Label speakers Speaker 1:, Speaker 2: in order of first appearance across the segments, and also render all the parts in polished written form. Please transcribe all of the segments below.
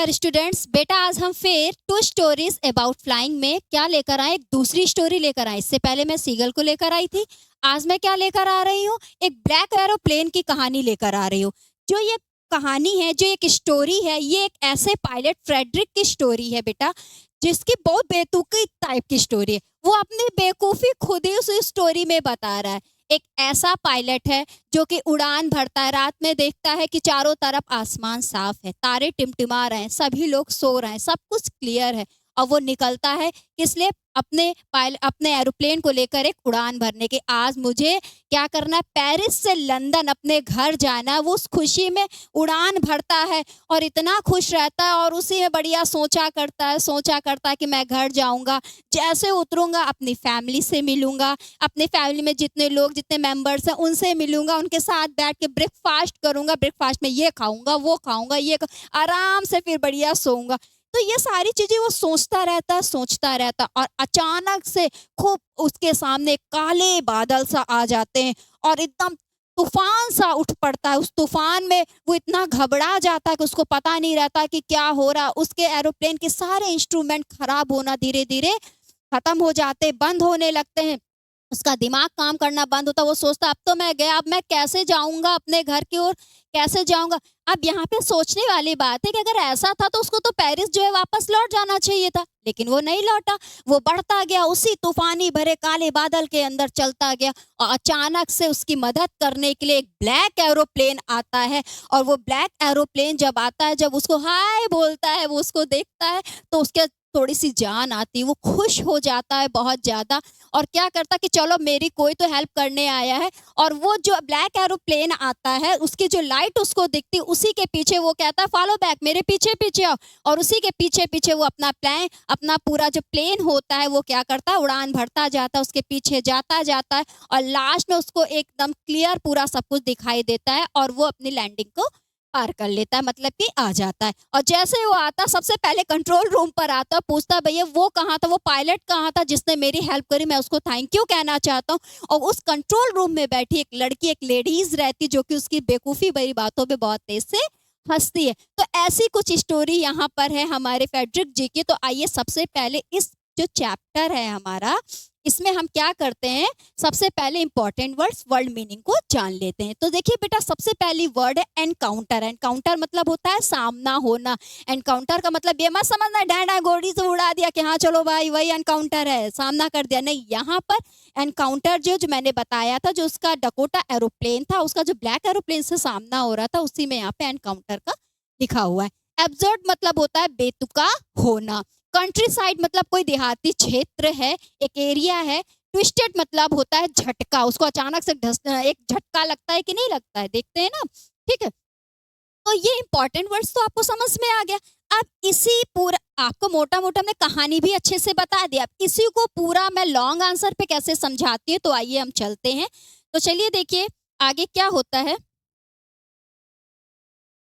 Speaker 1: Students, बेटा आज हम फिर टू स्टोरीज अबाउट फ्लाइंग में क्या लेकर आए, एक दूसरी स्टोरी लेकर आए। इससे पहले मैं सीगल को लेकर आई थी। आज मैं क्या लेकर आ रही हूँ, एक ब्लैक एरोप्लेन की कहानी लेकर आ रही हूँ। जो ये कहानी है, जो एक स्टोरी है, ये एक ऐसे पायलट फ्रेडरिक की स्टोरी है बेटा, जिसकी बहुत बेतुकी टाइप की स्टोरी है। वो अपनी बेवकूफ़ी खुद ही उस स्टोरी में बता रहा है। एक ऐसा पायलट है जो कि उड़ान भरता है, रात में देखता है कि चारों तरफ आसमान साफ है, तारे टिमटिमा रहे हैं, सभी लोग सो रहे हैं, सब कुछ क्लियर है। और वो निकलता है किस लिए, अपने एरोप्लेन को लेकर एक उड़ान भरने के। आज मुझे क्या करना है, पेरिस से लंदन अपने घर जाना है। वो उस खुशी में उड़ान भरता है और इतना खुश रहता है और उसी में बढ़िया सोचा करता है कि मैं घर जाऊंगा, जैसे उतरूंगा अपनी फैमिली से मिलूंगा, अपनी फैमिली में जितने लोग, जितने मेंबर्स हैं उनसे मिलूंगा, उनके साथ बैठ के ब्रेकफास्ट करूंगा, ब्रेकफास्ट में ये खाऊंगा, वो खाऊंगा, आराम से फिर बढ़िया सोऊंगा। तो ये सारी चीजें वो सोचता रहता और अचानक से खूब उसके सामने काले बादल सा आ जाते हैं और एकदम तूफान सा उठ पड़ता है। उस तूफान में वो इतना घबरा जाता है कि उसको पता नहीं रहता कि क्या हो रहा। उसके एरोप्लेन के सारे इंस्ट्रूमेंट खराब होना धीरे धीरे खत्म हो जाते, बंद होने लगते हैं। उसका दिमाग काम करना बंद होता। वो सोचता अब तो मैं गया, अब मैं कैसे जाऊंगा अपने घर की ओर, कैसे जाऊंगा। अब यहाँ पे सोचने वाली बात है कि अगर ऐसा था तो उसको तो पेरिस जो है वापस लौट जाना चाहिए था, लेकिन वो नहीं लौटा। वो बढ़ता गया, उसी तूफानी भरे काले बादल के अंदर चलता गया और अचानक से उसकी मदद करने के लिए एक ब्लैक एरोप्लेन आता है। और वो ब्लैक एरोप्लेन जब आता है, जब उसको हाय बोलता है, वो उसको देखता है तो उसके थोड़ी सी जान आती, वो खुश हो जाता है बहुत ज्यादा और क्या करता कि चलो मेरी कोई तो हेल्प करने आया है। और वो जो ब्लैक एरोप्लेन आता है, उसकी जो लाइट उसको दिखती, उसी के पीछे वो कहता है फॉलो बैक, मेरे पीछे पीछे आओ। और उसी के पीछे पीछे वो अपना पूरा जो प्लेन होता है वो क्या करता है, उड़ान भरता जाता है, उसके पीछे जाता है और लास्ट में उसको एकदम क्लियर पूरा सब कुछ दिखाई देता है और वो अपनी लैंडिंग को पार कर लेता है, मतलब कि आ जाता है। और जैसे वो आता, सबसे पहले कंट्रोल रूम पर आता, पूछता भैया वो कहाँ था, वो पायलट कहाँ था जिसने मेरी हेल्प करी, मैं उसको थैंक यू कहना चाहता हूँ। और उस कंट्रोल रूम में बैठी एक लड़की, एक लेडीज रहती जो कि उसकी बेवकूफ़ी भरी बातों पे बहुत तेज से हंसती है। तो ऐसी कुछ स्टोरी यहाँ पर है हमारे फ्रेडरिक जी की। तो आइए सबसे पहले इस जो चैप्टर है हमारा, इसमें हम क्या करते हैं, सबसे पहले इंपॉर्टेंट वर्ड्स, वर्ड मीनिंग को जान लेते हैं। तो देखिए बेटा, सबसे पहली वर्ड है एनकाउंटर। एनकाउंटर मतलब होता है सामना होना। एनकाउंटर का मतलब ये मत समझना डैडा गोली से उड़ा दिया कि हाँ चलो भाई वही एनकाउंटर है, सामना कर दिया, नहीं। यहाँ पर एनकाउंटर जो मैंने बताया था, जो उसका डकोटा एरोप्लेन था, उसका जो ब्लैक एरोप्लेन से सामना हो रहा था, उसी में यहाँ पे एनकाउंटर का लिखा हुआ है। एब्सर्ड मतलब होता है बेतुका होना। कंट्री साइड मतलब कोई देहाती क्षेत्र है, एक एरिया है। ट्विस्टेड मतलब होता है झटका, उसको अचानक से एक झटका लगता है कि नहीं लगता है, देखते हैं ना, ठीक है। तो ये इंपॉर्टेंट वर्ड्स तो आपको समझ में आ गया। अब इसी पूरा आपको मोटा मोटा हमने कहानी भी अच्छे से बता दिया। अब इसी को पूरा मैं लॉन्ग आंसर पे कैसे समझाती हूँ, तो आइए हम चलते हैं। तो चलिए देखिए आगे क्या होता है।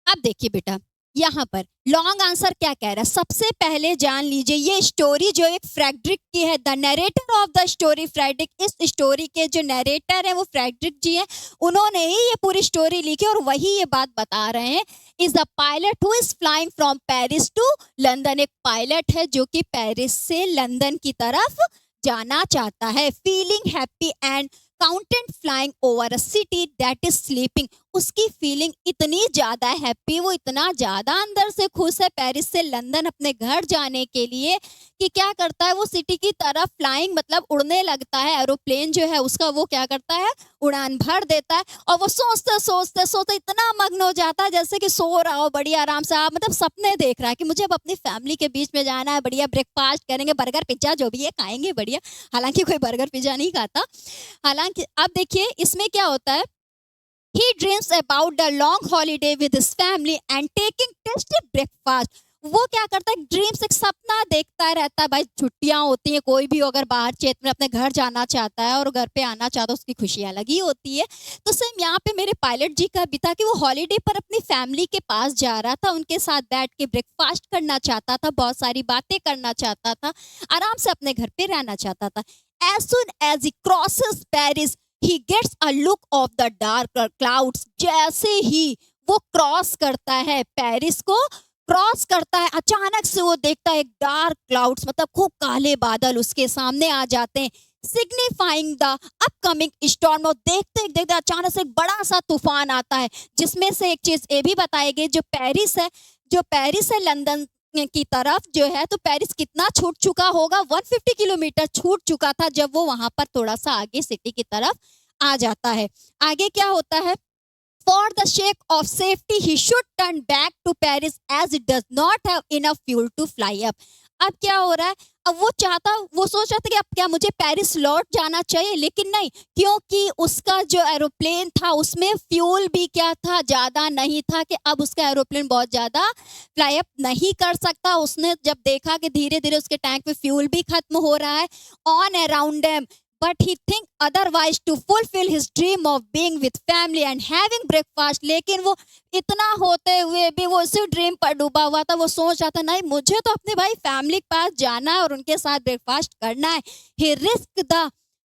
Speaker 1: अब देखिए बेटा, यहाँ पर लॉन्ग आंसर क्या कह रहा है, सबसे पहले जान लीजिए ये स्टोरी जो एक फ्रेडरिक की है। The narrator of the story Frederick, इस स्टोरी के जो नरेटर है वो फ्रेडरिक जी हैं। उन्होंने ही ये पूरी स्टोरी लिखी और वही ये बात बता रहे हैं। Is the pilot who is flying from Paris to London, एक पायलट है जो कि पेरिस से लंदन की तरफ जाना चाहता है। Feeling happy and accountant flying over a city that is sleeping, उसकी फीलिंग इतनी ज्यादा हैप्पी, वो इतना ज्यादा अंदर से खुश है पेरिस से लंदन अपने घर जाने के लिए कि क्या करता है, वो सिटी की तरफ फ्लाइंग मतलब उड़ने लगता है। एरोप्लेन जो है उसका वो क्या करता है, उड़ान भर देता है। और वो सोचते सोचते सोचते इतना मग्न हो जाता है जैसे कि सो रहा हो बढ़िया आराम से, आप मतलब सपने देख रहा है कि मुझे अब अपनी फैमिली के बीच में जाना है, बढ़िया ब्रेकफास्ट करेंगे, बर्गर पिज्जा जो भी है खाएंगे बढ़िया। हालांकि कोई बर्गर पिज्जा नहीं खाता। हालांकि अब देखिए इसमें क्या होता है, he dreams about the long holiday with his family and taking tasty breakfast। वो क्या करता है, ड्रीम्स, एक सपना देखता रहता है। भाई छुट्टियां होती हैं, कोई भी अगर बाहर क्षेत्र में अपने घर जाना चाहता है और घर पे आना चाहता है, उसकी खुशी अलग ही होती है। तो सेम यहाँ पे मेरे पायलट जी का भी था कि वो हॉलीडे पर अपनी फैमिली के पास जा रहा था, उनके साथ बैठ के ब्रेकफास्ट करना चाहता था, बहुत सारी बातें करना चाहता था, आराम से अपने घर पे रहना चाहता था। As soon as he crosses Paris, he gets a look of the darker clouds। जैसे ही वो क्रॉस करता है पेरिस को, क्रॉस करता है, अचानक से वो देखता है एक डार्क क्लाउड्स, मतलब खूब काले बादल उसके सामने आ जाते हैं, सिग्निफाइंग द अपकमिंग स्टॉर्म। और देखते देखते अचानक से एक बड़ा सा तूफान आता है, जिसमें से एक चीज ये भी बताई गई, जो पेरिस है लंदन की तरफ जो है, तो पेरिस कितना छूट चुका होगा, 150 किलोमीटर छूट चुका था जब वो वहां पर थोड़ा सा आगे सिटी की तरफ आ जाता है। आगे क्या होता है, for the sake of safety he should turn back to Paris as it does not have enough fuel to fly up। अब क्या हो रहा है, अब वो सोच रहा था कि अब क्या मुझे पेरिस लौट जाना चाहिए, लेकिन नहीं, क्योंकि उसका जो एरोप्लेन था उसमें फ्यूल भी क्या था, ज्यादा नहीं था, कि अब उसका एरोप्लेन बहुत ज्यादा फ्लाई अप नहीं कर सकता। उसने जब देखा कि धीरे धीरे उसके टैंक में फ्यूल भी खत्म हो रहा है, on around them, but he think otherwise to fulfill his dream of being with family and having breakfast। लेकिन वो इतना होते हुए भी वो उसी ड्रीम पर डूबा हुआ था। वो सोच रहा था नहीं, मुझे तो अपने भाई फैमिली के पास जाना है और उनके साथ ब्रेकफास्ट करना है। he risked the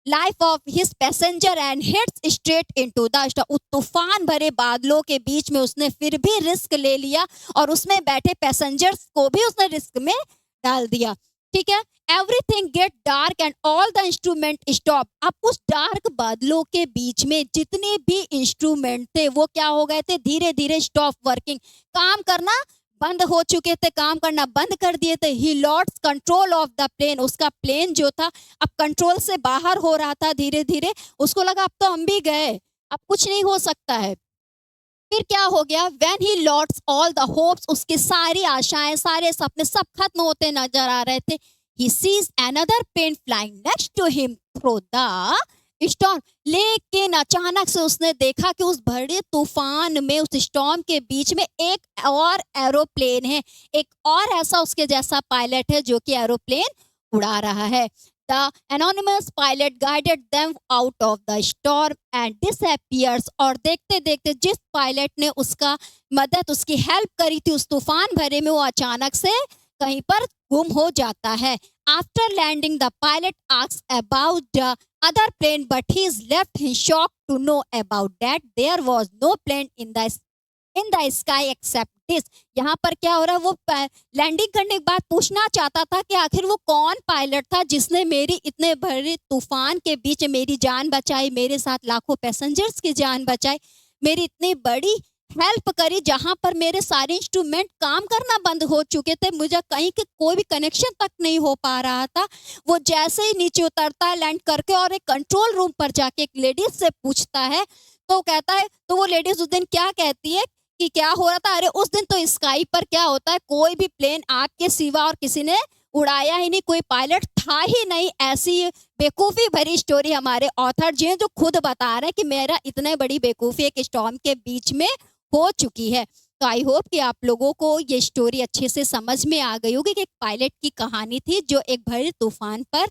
Speaker 1: life of his passenger and heads straight into the storm। तूफान भरे बादलों के बीच में उसने फिर भी रिस्क ले लिया और उसमें बैठे पैसेंजर्स को भी उसने रिस्क में डाल दिया। ठीक है, everything gate dark and all the instrument stop. अब उस डार्क बादलों के बीच में जितने भी इंस्ट्रूमेंट थे वो क्या हो गए थे, धीरे धीरे स्टॉप वर्किंग, काम करना बंद हो चुके थे, काम करना बंद कर दिए थे। He lost control of the plane, उसका प्लेन जो था अब कंट्रोल से बाहर हो रहा था धीरे धीरे। उसको लगा अब तो हम भी गए, अब कुछ नहीं हो सकता है। फिर क्या हो गया, when he lost all the hopes, उसकी सारी आशाएं सारे सपने सब खत्म होते नजर आ रहे थे। He sees another plane flying next to him through the storm. लेकिन अचानक से उसने देखा कि उस बड़े तूफान में, उस स्टॉर्म के बीच में एक और एरोप्लेन है, एक और ऐसा उसके जैसा पायलट है जो कि एरोप्लेन उड़ा रहा है। The anonymous pilot guided them out of the storm and disappears। और देखते देखते जिस पायलट ने उसका मदद, उसकी हेल्प करी थी उस तूफान भरे में, वो अचानक से कहीं पर गुम हो जाता है। After landing, the pilot asks about the other plane, but he is left in shock to know about that there was no plane in the sky except this। यहाँ पर क्या हो रहा है, वो लैंडिंग करने के बाद पूछना चाहता था कि आखिर वो कौन पायलट था जिसने मेरी इतने बड़े तूफान के बीच मेरी जान बचाई, मेरे साथ लाखों पैसेंजर्स की जान बचाई, मेरी इतनी बड़ी हेल्प करी जहां पर मेरे सारे इंस्ट्रूमेंट काम करना बंद हो चुके थे, मुझे कहीं के कोई भी कनेक्शन तक नहीं हो पा रहा था। वो जैसे ही नीचे उतरता है लैंड करके और एक कंट्रोल रूम पर जाके एक लेडीज से पूछता है, तो कहता है, तो वो लेडीज उस दिन क्या कहती है कि क्या हो रहा था, अरे उस दिन तो स्काई पर क्या होता है, कोई भी प्लेन आपके सिवा और किसी ने उड़ाया ही नहीं, कोई पायलट था ही नहीं। ऐसी बेवकूफ़ी भरी स्टोरी हमारे ऑथर जी हैं जो खुद बता रहे हैं कि मेरा इतने बड़ी बेवकूफ़ी एक स्टॉर्म के बीच में हो चुकी है। तो आई होप कि आप लोगों को ये स्टोरी अच्छे से समझ में आ गई होगी कि एक पायलट की कहानी थी जो एक भरे तूफान पर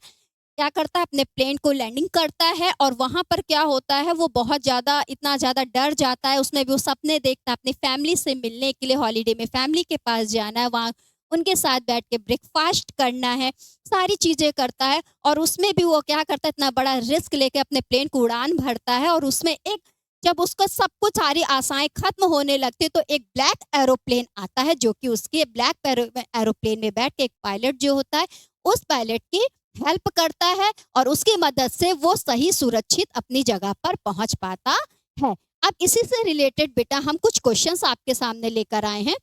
Speaker 1: क्या करता है, अपने प्लेन को लैंडिंग करता है और वहां पर क्या होता है, वो बहुत ज़्यादा, इतना ज़्यादा डर जाता है। उसमें भी वो सपने देखता है अपनी फैमिली से मिलने के लिए, हॉलीडे में फैमिली के पास जाना है, वहाँ उनके साथ बैठ के ब्रेकफास्ट करना है, सारी चीज़ें करता है। और उसमें भी वो क्या करता है, इतना बड़ा रिस्क लेके अपने प्लेन को उड़ान भरता है। और उसमें एक, जब उसका सब कुछ सारी आशाएं खत्म होने लगती है, तो एक ब्लैक एरोप्लेन आता है जो कि उसके ब्लैक एरोप्लेन में बैठ के एक पायलट जो होता है, उस पायलट की हेल्प करता है और उसकी मदद से वो सही सुरक्षित अपनी जगह पर पहुंच पाता है। अब इसी से रिलेटेड बेटा हम कुछ क्वेश्चंस आपके सामने लेकर आए हैं।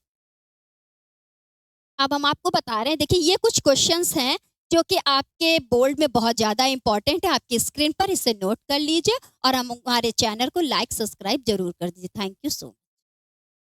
Speaker 1: अब हम आपको बता रहे हैं, देखिए ये कुछ क्वेश्चंस हैं जो कि आपके बोर्ड में बहुत ज़्यादा इंपॉर्टेंट है। आपकी स्क्रीन पर इसे नोट कर लीजिए और हम हमारे चैनल को लाइक सब्सक्राइब जरूर कर दीजिए। Thank you so much.